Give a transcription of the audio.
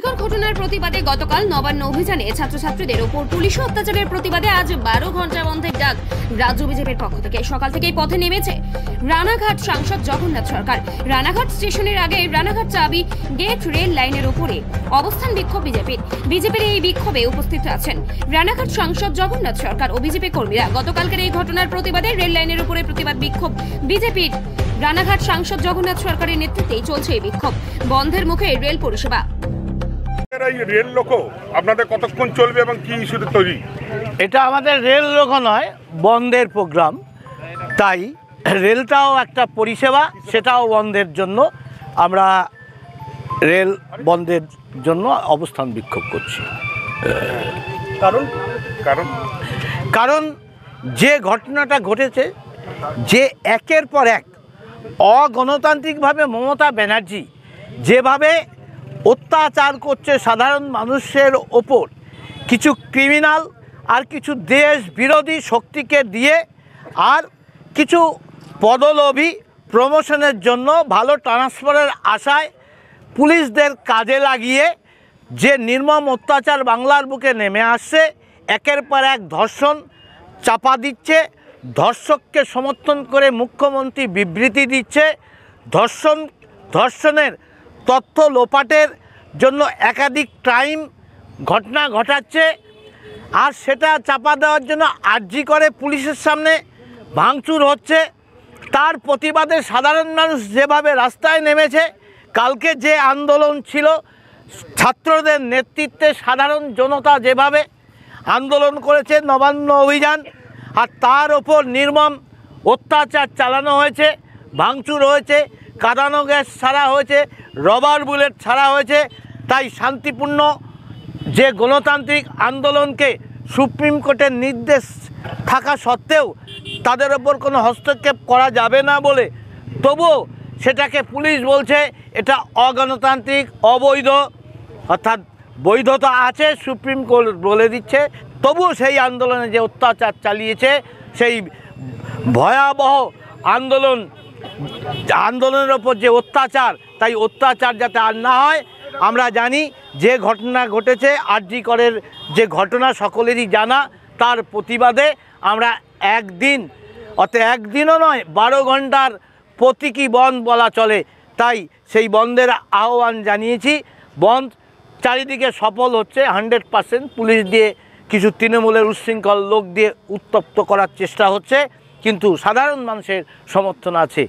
আরজিকর ঘটনার প্রতিবাদে গতকাল নবান্ন অভিযানে ছাত্রছাত্রীদের উপর পুলিশ অত্যাচারের প্রতিবাদে আজ 12 ঘন্টা বন্ধের ডাক রাজ্য বিজেপির পক্ষ থেকে। সকাল থেকেই পথে নেমেছে রানাঘাট সাংসদ জগন্নাথ সরকার। রানাঘাট স্টেশনের আগে রানাঘাট চাবি গেট রেল লাইনের উপরে অবস্থান বিক্ষোভ বিজেপির এই বিক্ষোভে উপস্থিত আছেন রানাঘাট সাংসদ জগন্নাথ সরকার ও বিজেপি কর্মীরা। গতকালকের এই ঘটনার প্রতিবাদে রেল লাইনের উপরে প্রতিবাদ বিক্ষোভ বিজেপির। রানাঘাট সাংসদ জগন্নাথ সরকারের নেতৃত্বেই চলছে এই বিক্ষোভ। বন্ধের মুখে রেল পরিষেবা। রেল লোকো আপনাদের কতক্ষণ চলবে এবং কি ইস্যুতে তৈরি? এটা আমাদের রেল লোকো নয়, বন্ধের প্রোগ্রাম, তাই রেলটাও একটা পরিষেবা, সেটাও বন্ধের জন্য আমরা রেল বন্ধের জন্য অবস্থান বিক্ষোভ করছি। কারণ যে ঘটনাটা ঘটেছে, যে একের পর এক অগণতান্ত্রিকভাবে মমতা ব্যানার্জি যেভাবে অত্যাচার করছে সাধারণ মানুষের ওপর, কিছু ক্রিমিনাল আর কিছু দেশ বিরোধী শক্তিকে দিয়ে আর কিছু পদলোভী প্রমোশনের জন্য ভালো ট্রান্সফারের আশায় পুলিশদের কাজে লাগিয়ে যে নির্মম অত্যাচার বাংলার বুকে নেমে আসছে, একের পর এক ধর্ষণ চাপা দিচ্ছে, ধর্ষককে সমর্থন করে মুখ্যমন্ত্রী বিবৃতি দিচ্ছে, ধর্ষণের তথ্য লোপাটের জন্য একাধিক ক্রাইম ঘটনা ঘটাচ্ছে, আর সেটা চাপা দেওয়ার জন্য আরজি করে পুলিশের সামনে ভাঙচুর হচ্ছে। তার প্রতিবাদে সাধারণ মানুষ যেভাবে রাস্তায় নেমেছে, কালকে যে আন্দোলন ছিল, ছাত্রদের নেতৃত্বে সাধারণ জনতা যেভাবে আন্দোলন করেছে নবান্ন অভিযান, আর তার ওপর নির্মম অত্যাচার চালানো হয়েছে, ভাঙচুর হয়েছে, কাঁদানো গ্যাস ছাড়া হয়েছে, রবার বুলেট ছাড়া হয়েছে। তাই শান্তিপূর্ণ যে গণতান্ত্রিক আন্দোলনকে সুপ্রিম কোর্টের নির্দেশ থাকা সত্ত্বেও তাদের ওপর কোনো হস্তক্ষেপ করা যাবে না বলে, তবুও সেটাকে পুলিশ বলছে এটা অগণতান্ত্রিক, অবৈধ, অর্থাৎ বৈধতা আছে সুপ্রিম কোর্ট বলে দিচ্ছে। তবুও সেই আন্দোলনে যে অত্যাচার চালিয়েছে, সেই ভয়াবহ আন্দোলনের ওপর যে অত্যাচার, তাই অত্যাচার যাতে আর না হয়। আমরা জানি যে ঘটনা ঘটেছে আরজি করের, যে ঘটনা সকলেরই জানা, তার প্রতিবাদে আমরা একদিন, অর্থাৎ একদিনও নয় 12 ঘন্টার প্রতীকী বন্ধ বলা চলে, তাই সেই বন্ধের আহ্বান জানিয়েছি। বন্ধ চারিদিকে সফল হচ্ছে 100%। পুলিশ দিয়ে, কিছু তৃণমূলের উচ্ছৃঙ্খল লোক দিয়ে উত্তপ্ত করার চেষ্টা হচ্ছে, কিন্তু সাধারণ মানুষের সমর্থন আছে।